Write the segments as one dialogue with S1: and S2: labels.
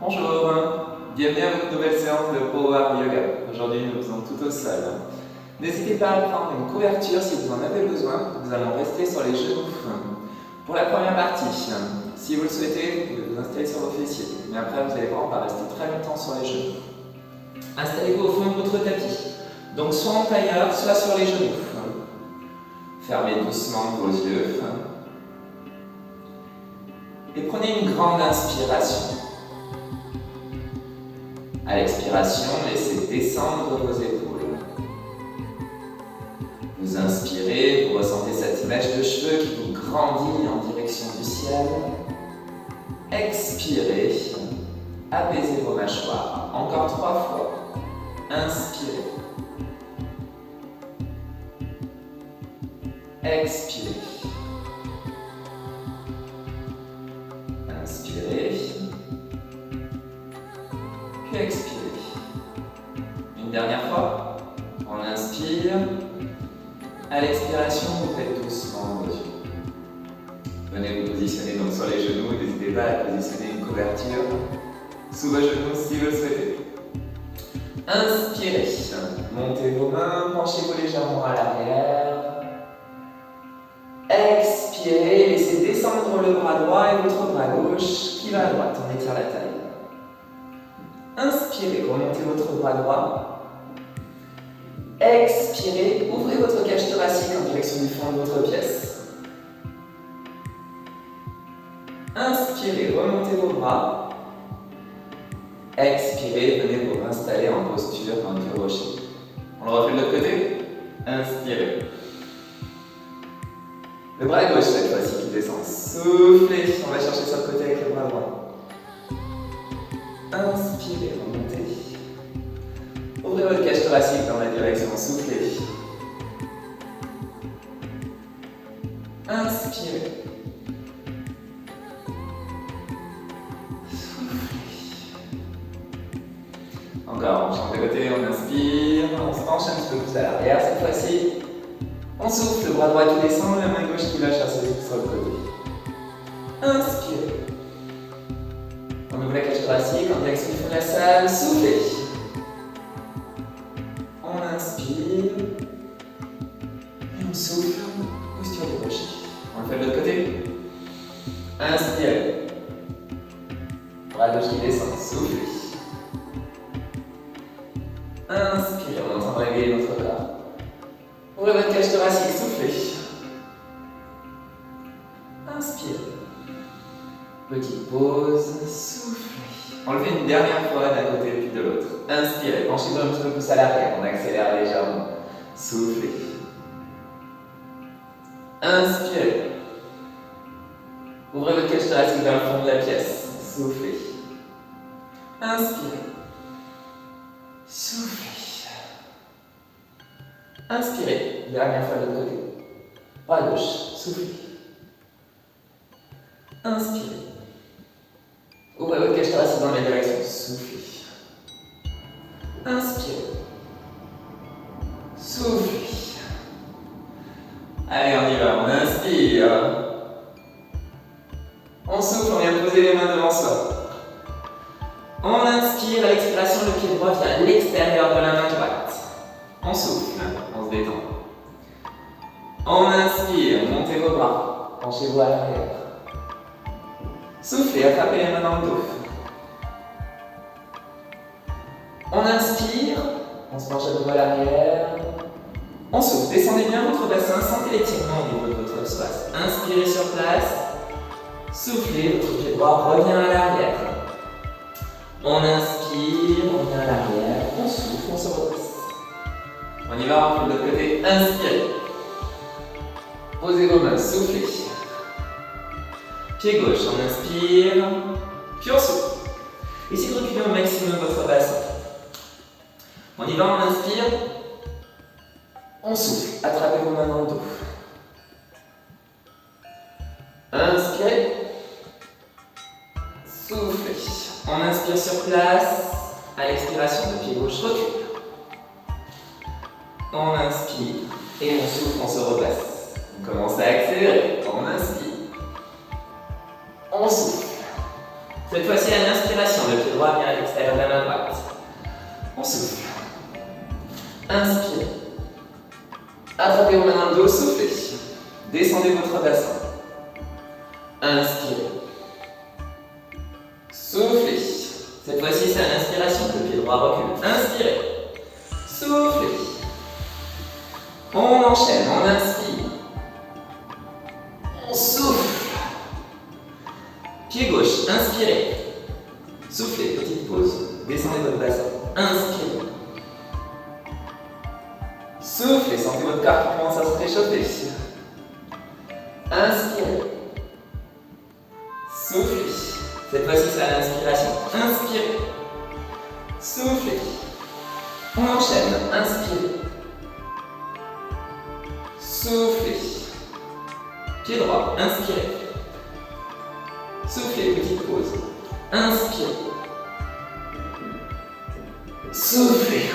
S1: Bonjour, bienvenue à votre nouvelle séance de Power Yoga. Aujourd'hui, nous faisons tout au sol. N'hésitez pas à prendre une couverture si vous en avez besoin. Nous allons rester sur les genoux. Pour la première partie, si vous le souhaitez, vous pouvez vous installer sur vos fessiers. Mais après, vous allez voir, on va rester très longtemps sur les genoux. Installez-vous au fond de votre tapis. Donc, soit en tailleur, soit sur les genoux. Fermez doucement vos yeux. Et prenez une grande inspiration. À l'expiration, laissez descendre vos épaules. Vous inspirez, vous ressentez cette mèche de cheveux qui vous grandit en direction du ciel. Expirez, apaisez vos mâchoires. Encore 3 fois. Inspirez. Expirez. Inspirez. Puis expirez. Une dernière fois. On inspire. À l'expiration, vous faites doucement vos yeux. Venez vous positionner donc sur les genoux. N'hésitez pas à positionner une couverture sous vos genoux si vous le souhaitez. Inspirez. Montez vos mains, penchez-vous légèrement à l'arrière. Expirez, laissez descendre le bras droit et votre bras gauche qui va à droite. On étire la taille. Inspirez, remontez votre bras droit. Expirez, ouvrez votre cage thoracique en direction du fond de votre pièce. Inspirez, remontez vos bras. Expirez, venez vous installer en posture en pied rocher. On le refait de l'autre côté. Inspirez. Le bras gauche cette fois-ci qui descend. Soufflez, on va chercher sur le côté avec le bras droit. Inspirez, remontez. Ouvrez votre cage thoracique dans la direction, soufflez. Inspirez. Encore, on change de côté, on inspire, on se penche un petit peu plus à l'arrière cette fois-ci. On souffle, le bras droit qui descend, la main gauche qui lâche assez vite sur le côté. Inspirez. On ouvre la cage thoracique en direction du fond de la salle, soufflez. On inspire. Et on souffle, posture de rocher. On le fait de l'autre côté. Inspirez. Bras gauche qui descend, soufflez. Inspirez, on est en train de réveiller notre bras. Ouvrez votre cage thoracique, soufflez. Inspirez. Petite pause, soufflez. On le fait une dernière fois d'un côté puis de l'autre. Inspirez, penchez-vous un petit peu plus à l'arrière, on accélère légèrement. Soufflez. Inspirez. Ouvrez votre cage thoracique vers le fond de la pièce. Soufflez. Inspirez. Soufflez. Inspirez. Dernière fois de l'autre côté. Bras gauche. Soufflez. Inspirez. Ouvrez votre cage thoracique dans la direction. Soufflez. Inspirez. Soufflez. Allez, on y va. On inspire. On souffle, on vient de poser les mains devant soi. On inspire, à l'expiration, le pied droit vient à l'extérieur de la main droite. On souffle, on se détend. On inspire, montez vos bras, penchez-vous à l'arrière. Soufflez, attrapez les mains dans le dos. On inspire, on se penche à nouveau à l'arrière. On souffle, descendez bien votre bassin, sentez l'étirement au niveau de votre espace. Inspirez sur place. Soufflez, votre pied droit revient à l'arrière. On inspire, on vient à l'arrière, on souffle, on se redresse. On y va, on fait de l'autre côté. Inspirez. Posez vos mains, soufflez. Pied gauche, on inspire, puis on souffle. Essayez de reculer au maximum votre bassin. On y va, on inspire. On souffle, attrapez vos mains dans le dos. Inspirez. Soufflez. On inspire sur place. À l'expiration, le pied gauche recule. On inspire et on souffle, on se repasse. On commence à accélérer. On inspire. On souffle. Cette fois-ci, à l'inspiration, le pied droit vient à l'extérieur de la main droite. On souffle. Inspirez. Attrapez vos mains dans le dos, soufflez. Descendez votre bassin. Inspirez. Soufflez. Cette fois-ci, c'est à l'inspiration que le pied droit recule. Inspirez. Soufflez. On enchaîne, on inspire. On souffle. Pied gauche, inspirez. Soufflez, petite pause. Descendez votre bassin. Inspirez. Soufflez, sentez votre corps qui commence à se réchauffer. Inspirez. Soufflez. Cette fois-ci, c'est à l'inspiration. Inspirez. Soufflez. On enchaîne. Inspirez. Soufflez. Pied droit. Inspirez. Soufflez. Petite pause. Inspirez. Soufflez.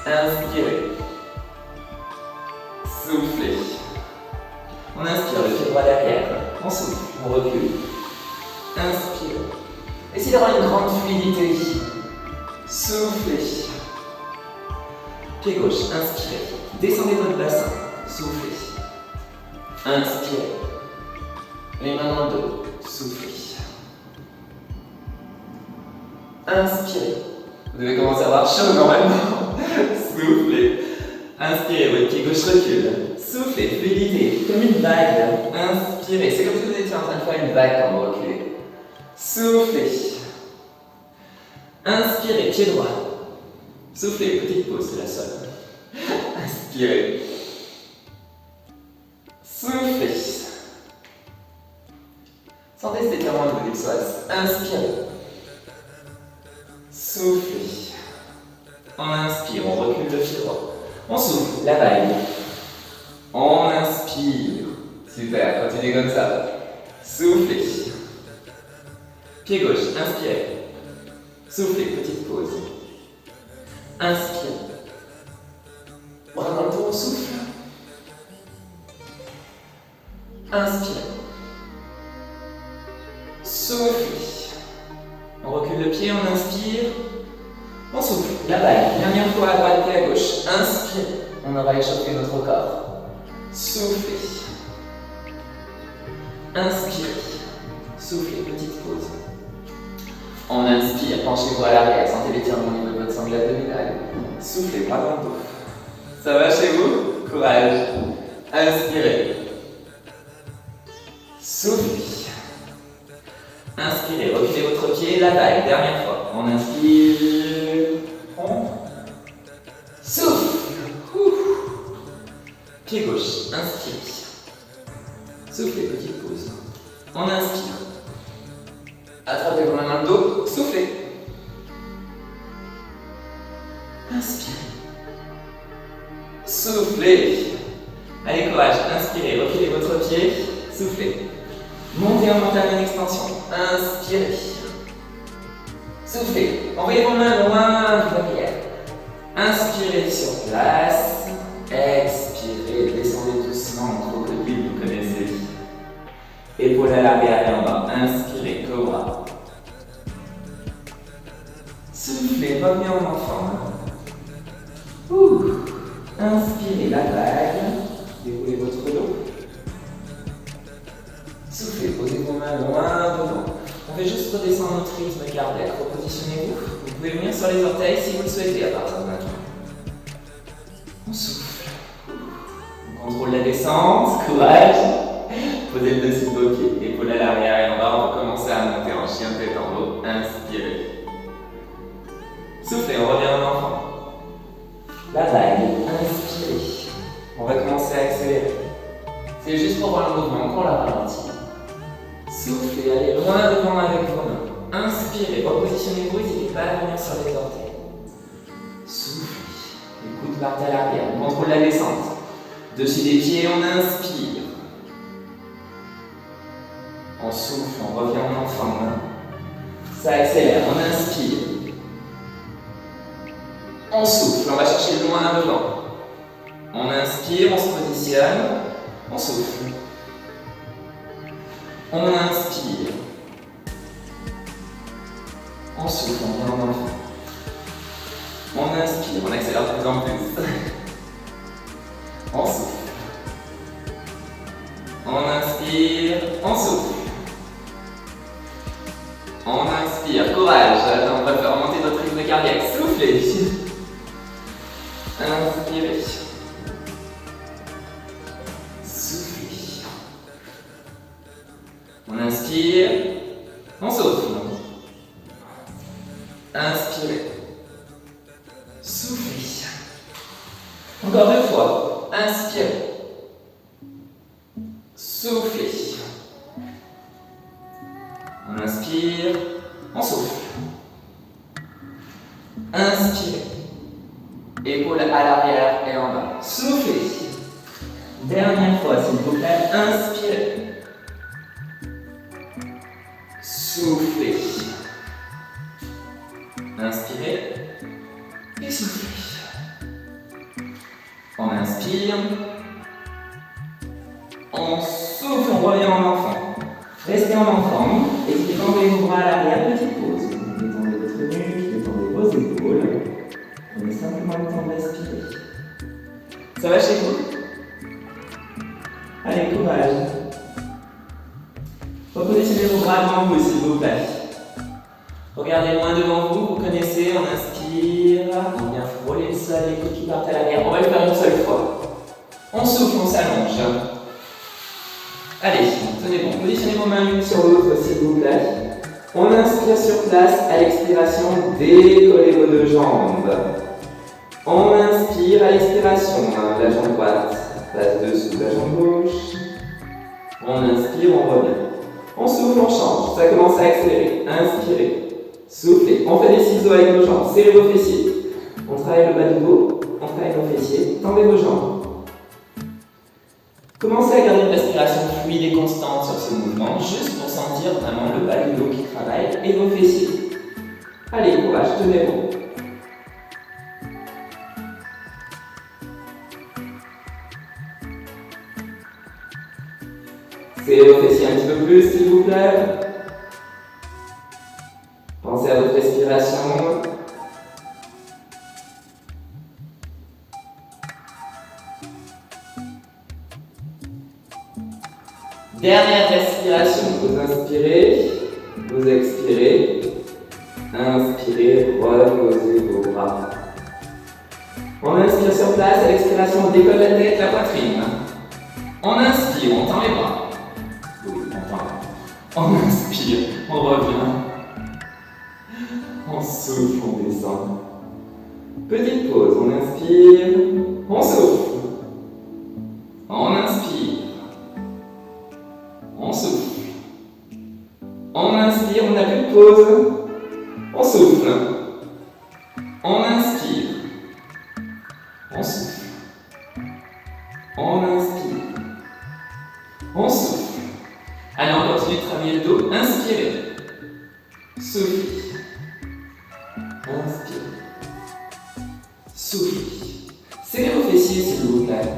S1: Inspirez. Soufflez. On inspire le pied droit derrière. On souffle. On recule. Inspire. Essayez d'avoir une grande fluidité. Soufflez. Pied gauche. Inspirez. Descendez votre bassin. Soufflez. Inspirez. Les mains dans le dos. Soufflez. Inspirez. Vous devez commencer à avoir chaud normalement. Soufflez. Inspirez, votre pied gauche recule. Soufflez, fluidité, comme une vague. Inspirez, c'est comme si vous étiez en train de faire une vague quand vous reculez. Soufflez. Inspirez, pied droit. Soufflez, petite pause, c'est la seule. Inspirez. Soufflez. Sentez cet étirement au niveau du psoas. Inspirez. Soufflez. On inspire, on recule le pied droit. On souffle, la vague. On inspire. Super, continuez comme ça. Soufflez. Pied gauche, inspirez. Soufflez, petite pause. Inspire. Bras dans le dos, on souffle. Inspire. Soufflez. On recule le pied, on inspire. On souffle. La vague. Dernière fois à droite et à gauche. Inspire. On aura échauffé notre corps. Soufflez. Inspire. Soufflez. Petite pause. On inspire. Penchez-vous à l'arrière. Sentez l'étirement au niveau de votre sangle abdominale. Soufflez. Bras dans le dos. Ça va chez vous? Courage. Inspirez. Soufflez. Inspirez. Reculez votre pied. La vague. Dernière fois. On inspire. On souffle. Pied gauche. Inspirez. Soufflez. Petite pause. On inspire. Attrapez vos mains dans le dos. Soufflez. Inspirez. Soufflez. Allez, courage. Inspirez. Reculez votre pied. Soufflez. Montez en montagne en extension. Inspirez. Soufflez. Envoyez vos mains loin derrière. Inspirez sur place. Expirez. Descendez doucement en crocodile, vous connaissez. Épaules à l'arrière et en bas. Inspirez, cobra. Soufflez, revenez en enfant. Inspirez la vague. Déroulez votre dos. Soufflez, posez vos mains loin devant. On fait juste redescendre notre rythme cardiaque. Repositionnez-vous. Vous pouvez venir sur les orteils si vous le souhaitez à partir de maintenant. On souffle. On contrôle la descente. Courage. Posez le dessus de vos pieds. Épaules à l'arrière et en bas. On peut commencer à monter en chien tête en haut. Inspirez. Soufflez, on revient en enfant. La vague. Inspirez. On va commencer à accélérer. C'est juste pour voir le mouvement qu'on la ralentit. Soufflez, allez loin devant avec vos mains. Inspirez, repositionnez-vous, n'hésitez pas à venir sur les orteils. Soufflez, les coudes partent à l'arrière, on contrôle la descente. Dessus des pieds, on inspire. On souffle, on revient en enfant. Ça accélère, on inspire. On souffle, on va chercher loin devant. On inspire, on se positionne. On souffle. On inspire. souffle, on vient en enfant. On inspire, on accélère de plus en plus. On souffle. On inspire, on souffle. On inspire, courage. On va faire remonter notre rythme cardiaque. Soufflez. Inspirez. Soufflez. On inspire, on souffle. Inspirez. Soufflez. Encore 2 fois. Inspirez. Soufflez. On inspire, on souffle. Inspirez. Épaules à l'arrière et en bas. Soufflez. Dernière fois, s'il vous plaît. Inspirez. Soufflez. Inspirez. Et soufflez. On inspire. On souffle, on revient en enfant. Restez en enfant et détendez vos bras à l'arrière, petite pause. Détendez votre nuque, détendez vos épaules. Prenez simplement le temps de respirer. Ça va chez vous? Allez, courage. Repositionnez vos bras devant vous, s'il vous plaît. Regardez loin devant vous, vous connaissez, on inspire, on vient frôler le sol, les coudes qui partent à l'arrière. On va le faire une seule fois. On souffle, on s'allonge. Allez, tenez bon, positionnez vos mains l'une sur l'autre, s'il vous plaît. On inspire sur place, à l'expiration, décollez vos 2 jambes. On inspire à l'expiration, la jambe droite passe dessous la jambe gauche. On inspire, on revient. On souffle, on change, ça commence à accélérer. Inspirez. Soufflez. On fait des ciseaux avec nos jambes. Serrez vos fessiers. On travaille le bas du dos. On travaille nos fessiers. Tendez vos jambes. Commencez à garder une respiration fluide et constante sur ce mouvement, juste pour sentir vraiment le bas du dos qui travaille et vos fessiers. Allez, courage, tenez bon. Serrez vos fessiers un petit peu plus, s'il vous plaît. Pensez à votre respiration. Dernière respiration. Vous inspirez, vous expirez. Inspirez, reposez vos bras. On inspire sur place, à l'expiration, on décolle la tête, la poitrine. On inspire, on tend les bras. Oui, on tend. On inspire, on revient. On souffle, on descend. Petite pause, on inspire, on souffle. On inspire. On souffle. On inspire, on n'a plus de pause. On souffle. On inspire. On souffle. On inspire. On souffle. Allez, on continue de travailler le dos. Inspirez. Soufflez. Inspirez. Soufflez. Serrez vos fessiers, s'il vous plaît.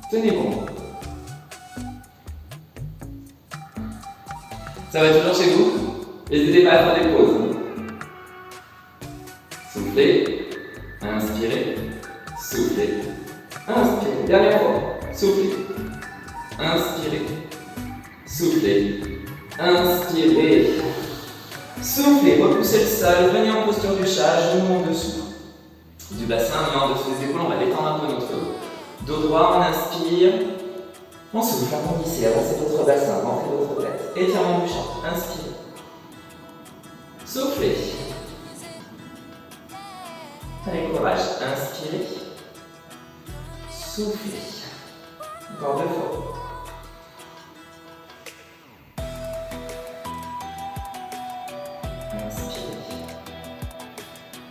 S1: Tenez bon. Ça va toujours chez vous? N'hésitez pas à faire des pauses. Soufflez. Inspirez. Soufflez. Inspirez. Dernière fois. Soufflez. Inspirez. Soufflez. Inspirez. Soufflez. Repoussez le sol. Venez en posture du chat. Genoux en dessous du bassin, main en dessous des épaules. On va détendre un peu notre dos droit. On inspire. On souffle. Arrondissez. Avancez votre bassin. Rentrez votre tête. Étirement du champ. Inspirez. Soufflez. Allez, courage. Inspirez. Soufflez. Encore 2 fois. Inspirez.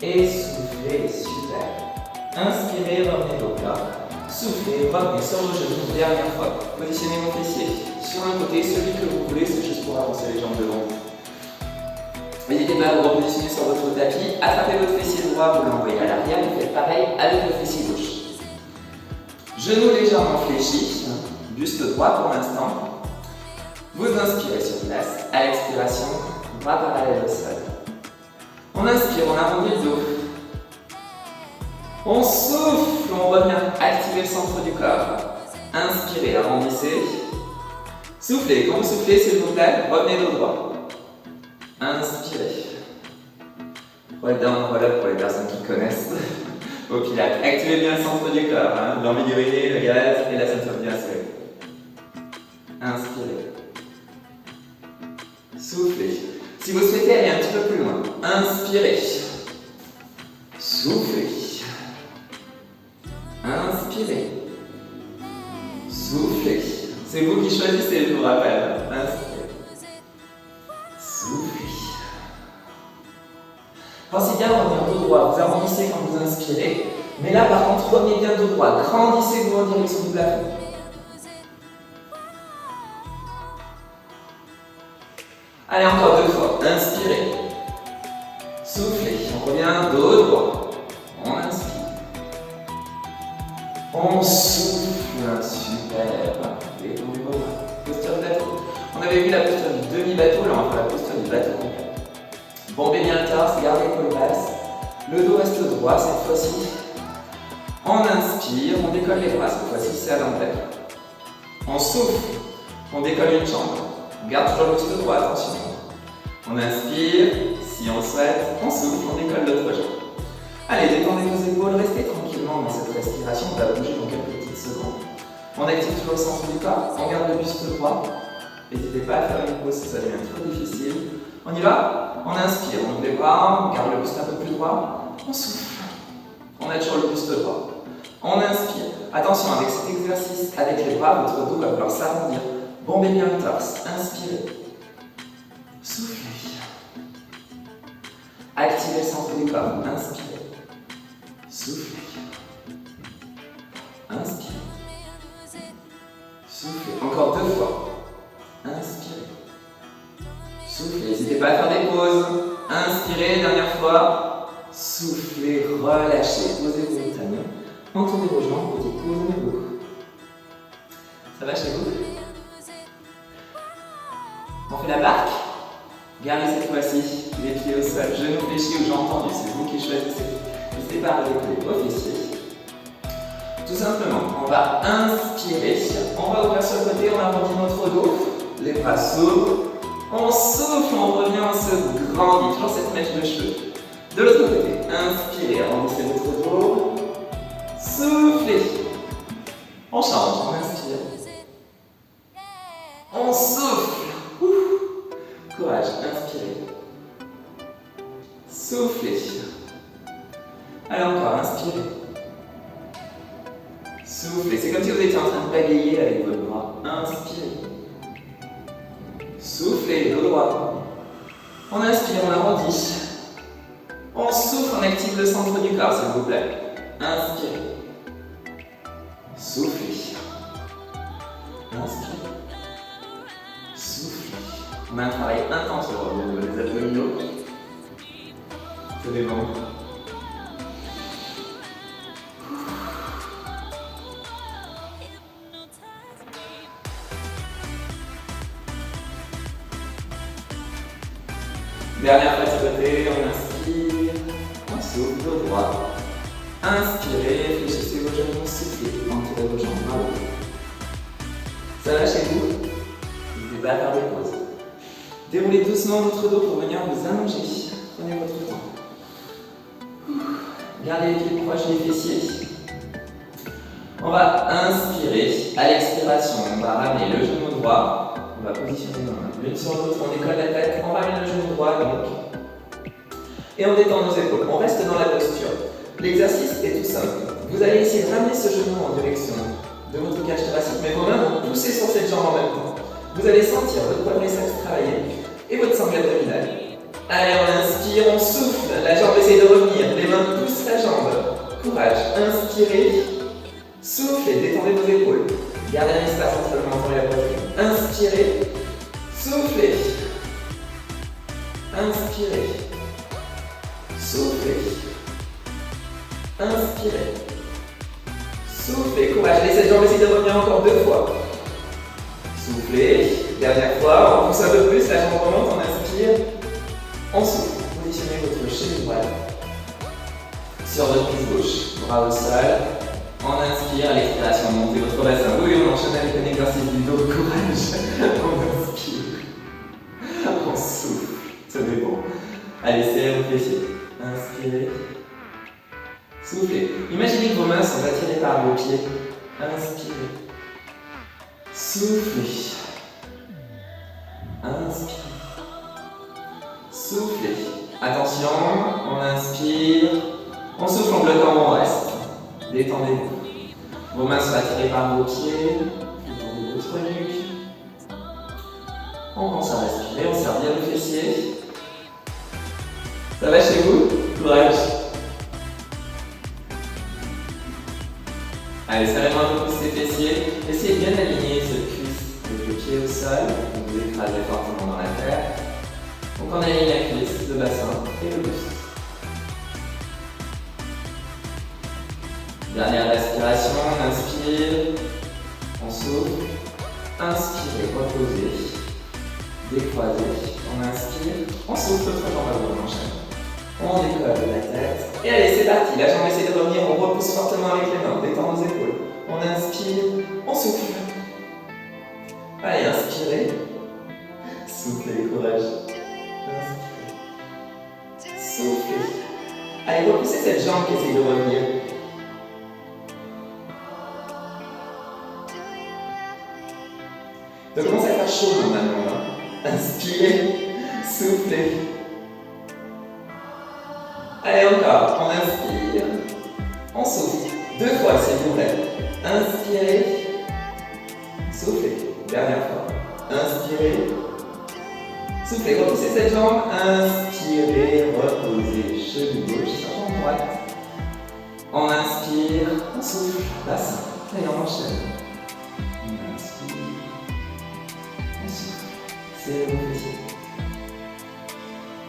S1: Et soufflez. Super. Inspirez, revenez au plat. Soufflez, revenez sur vos genoux. Dernière fois. Positionnez vos fessiers sur un côté, celui que vous voulez, c'est juste pour avancer les jambes devant vous. N'hésitez pas à vous repositionner sur votre tapis, attrapez votre fessier droit, vous l'envoyez à l'arrière, et faites pareil avec le fessier gauche. Genoux légèrement fléchis, buste droit pour l'instant. Vous inspirez sur place, à l'expiration, bras parallèles au sol. On inspire, on arrondit le dos. On souffle, on revient activer le centre du corps. Inspirez, arrondissez. Soufflez, quand vous soufflez, s'il vous plaît, revenez dos droit. Inspirez. Roll down, roll up pour les personnes qui connaissent au pilates. Activez bien le centre du corps, hein, l'envie d'uriner, le gaz et la ceinture bien serrée. Inspirez. Soufflez. Si vous souhaitez aller un petit peu plus loin, inspirez. Soufflez. Inspirez. Soufflez. C'est vous qui choisissez, je vous rappelle. Inspirez. Soufflez. Pensez bien à revenir dos droit. Vous arrondissez quand vous inspirez. Mais là, par contre, revenez bien dos droit. Grandissez-vous en direction du plafond. Allez, encore 2 fois. Inspirez. Soufflez. On revient dos droit. On inspire. On souffle. Super. Détendez vos bras. Posture de bateau. On avait vu la posture du demi-bateau. Là, on va faire la posture du bateau complet. Bombez bien le torse. Gardez l'épaule basse. Le dos reste droit cette fois-ci. On inspire. On décolle les bras. Cette fois-ci, c'est à l'envers. On souffle. On décolle une jambe. On garde toujours le petit droit, attention. On inspire, si on le souhaite, on souffle, on décolle l'autre jambe. Allez, détendez vos épaules, restez tranquillement dans cette respiration, on va bouger dans quelques petites secondes. On active toujours le centre du corps, on garde le buste droit. N'hésitez pas à faire une pause si ça devient trop difficile. On y va? On inspire, on ouvre les bras, on garde le buste un peu plus droit, on souffle. On a toujours le buste droit. On inspire. Attention, avec cet exercice, avec les bras, votre dos va vouloir s'arrondir. Bombez bien le torse, inspirez. Soufflez. Activez le centre du corps, inspirez. Soufflez. Inspirez. Soufflez. Encore 2 fois. Inspirez. Soufflez. N'hésitez pas à faire des pauses. Inspirez, dernière fois. Soufflez, relâchez. Posez-vous les talons. Entourez vos jambes, petite pause au niveau. Ça va chez vous? On fait la barque. Gardez cette fois-ci les pieds au sol, genoux fléchis ou jambes tendues, c'est vous qui choisissez. N'hésitez pas à reculer vos fessiers. Tout simplement, on va inspirer, on va ouvrir sur le côté, on arrondit notre dos, les bras s'ouvrent, on souffle, on revient, on se grandit, toujours cette mèche de cheveux. De l'autre côté, inspirez, arrondissez votre dos, soufflez. On change, on inspire. On souffle. Courage, inspirez. Soufflez. Allez encore, inspirez. Soufflez. C'est comme si vous étiez en train de balayer avec vos bras. Inspirez. Soufflez, dos droit. On inspire, on arrondit. On souffle, on active le centre du corps, s'il vous plaît. Inspirez. Soufflez. Inspirez. Soufflez. On a un travail intense au niveau des abdominaux. C'est bon. Dernière fois de ce côté, on inspire, on souffle, dos droit. Inspirez, fléchissez vos genoux, soufflez, entourez vos jambes en haut. Ça va chez vous? N'hésitez pas à faire des pauses. Déroulez doucement votre dos pour venir vous allonger. Prenez votre temps. Gardez les pieds proches des fessiers. On va inspirer. À l'expiration, on va ramener le genou droit. On va positionner nos mains l'une sur l'autre. On décolle la tête. On ramène le genou droit donc. Et on détend nos épaules. On reste dans la posture. L'exercice est tout simple. Vous allez essayer de ramener ce genou en direction de votre cage thoracique. Mais vos mains vont pousser sur cette jambe en même temps. Vous allez sentir votre quadriceps travailler et votre sangle abdominale. Allez, on inspire, on souffle. La jambe essaie de revenir. Les mains poussent la jambe. Courage. Inspirez. Soufflez. Détendez vos épaules. Gardez un espace entre le menton et la poitrine. Inspirez. Soufflez. Inspirez. Soufflez. Inspirez. Soufflez. Courage. Laissez cette jambe essayer de revenir encore 2 fois. Soufflez. Dernière fois, on pousse un peu plus, la jambe remonte, on inspire. On souffle. Positionnez votre cheville droite sur votre cuisse gauche. Bras au sol. On inspire, à l'expiration, montez votre bassin. Oui, on enchaîne avec un exercice du dos. Courage. On inspire. On souffle. Tenez bon. Allez, serrez vos fessiers. Inspirez. Soufflez. Imaginez que vos mains sont attirées par vos pieds. Inspirez. Soufflez. Inspirez. Soufflez. Attention, on inspire. On souffle en bloquant, on reste. Détendez-vous. Vos mains sont attirées par vos pieds. Détendez votre nuque. On commence à respirer, on serre bien le fessier. Ça va chez vous? Courage. Allez, serrez-moi un peu plus ces fessiers. Essayez de bien aligner cette cuisse avec le pied au sol. Vous écrasez fortement dans la terre. Donc on aligne la cuisse, le bassin et le buste. Dernière respiration, on inspire, on souffle, inspirez, reposez, décroisez, on inspire, on souffle, l'autre jambe à vous, on enchaîne. On décolle la tête, et allez c'est parti, la jambe essaie de revenir, on repousse fortement avec les mains, on détend nos épaules. On inspire, on souffle. Allez, inspirez, soufflez, courage. Inspirez, soufflez. Allez, repoussez cette jambe qui essaie de revenir. Ça commence à faire chaud normalement. Hein. Inspirez, soufflez. Allez encore, on inspire, on souffle. 2 fois s'il vous plaît. Inspirez, soufflez. Dernière fois. Inspirez, soufflez. Repoussez cette jambe. Inspirez, reposez. Cheville gauche sur jambe droite. On inspire, on souffle. Bassin. Et on enchaîne. On inspire. Serrez vos fessiers.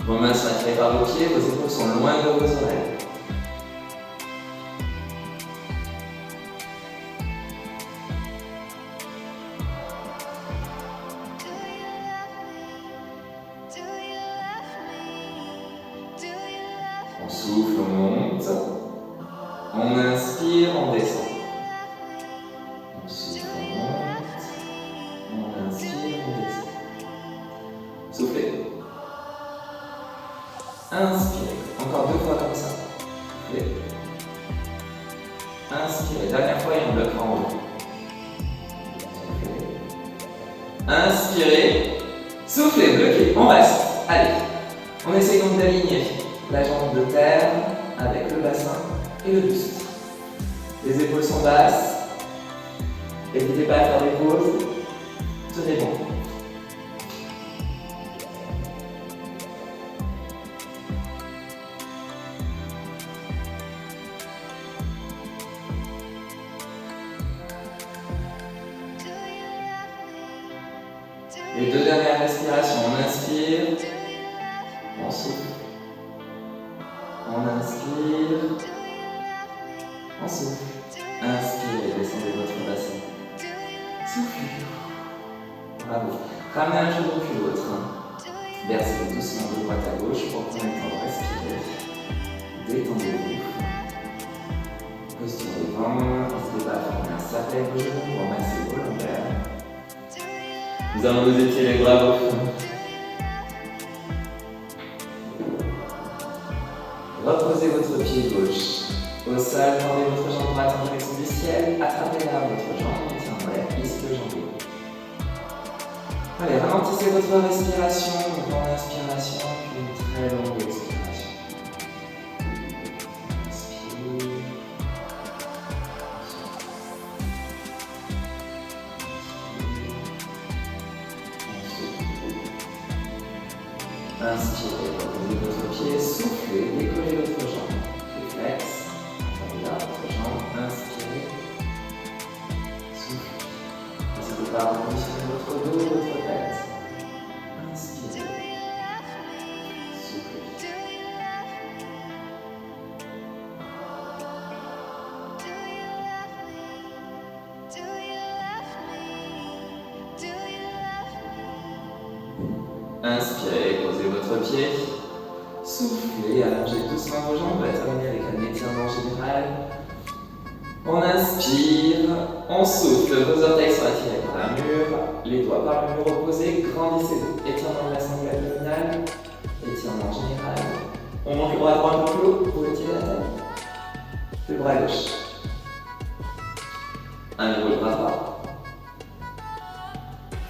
S1: Vos mains sont attirées par vos pieds, vos épaules sont loin de vos oreilles. On souffle, on monte. On inspire, on descend. On souffle, on monte. On inspire, on descend. Soufflez. Inspirez. Encore 2 fois comme ça. Soufflez. Inspirez. Dernière fois et on bloque en haut. Soufflez. Inspirez. Soufflez, bloquez. On reste. Allez. On essaye donc d'aligner la jambe de terre avec le bassin et le buste. Les épaules sont basses. N'hésitez pas à faire des pauses. Tenez bon. Les 2 dernières respirations, on inspire, on souffle, on inspire, on souffle, inspirez, descendez votre bassin, soufflez, bravo, ramenez un genou puis l'autre, versez doucement de droite à gauche pour prendre le temps de respirer, détendez-vous, posture devant, n'hésitez pas à former un cercle avec vos genoux pour masser vos lombaires. Nous allons nous étirer, bravo. Reposez votre pied gauche au sol, tendez votre jambe droite en direction du ciel, attrapez là votre jambe, tiens en l'air, glisse le jambe. Allez, ralentissez votre respiration, une grande inspiration, puis une très longue expiration. Inspirez, reposez votre pied, soufflez, décollez votre jambe. Réflexe, attendez là votre jambe, inspirez, soufflez. N'hésitez pas à repositionner votre dos, votre tête. Inspirez, soufflez. Inspirez, posez votre pied. Soufflez, allongez doucement vos jambes. On va terminer avec un étirement général. On inspire, on souffle, vos orteils sont attirés par un mur, les doigts par le mur opposé, grandissez-vous. Étirement de la sangle abdominale, étirement général. On monte le bras droit un peu plus haut pour étirer la tête. Le bras gauche. Un nouveau le bras droit.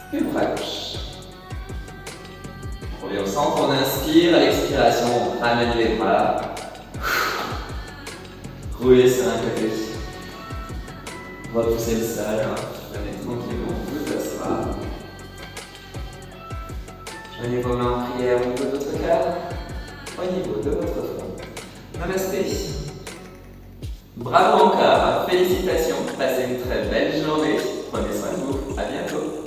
S1: Puis le bras gauche. On revient au centre, on inspire, à l'expiration, on ramène les bras. Roulez sur un côté. Repoussez le sol, prenez tranquillement, vous asseoir. Joignez vos mains en prière au niveau de votre cœur, au niveau de votre front. Namasté. Bravo encore, félicitations, passez une très belle journée. Prenez soin de vous, à bientôt.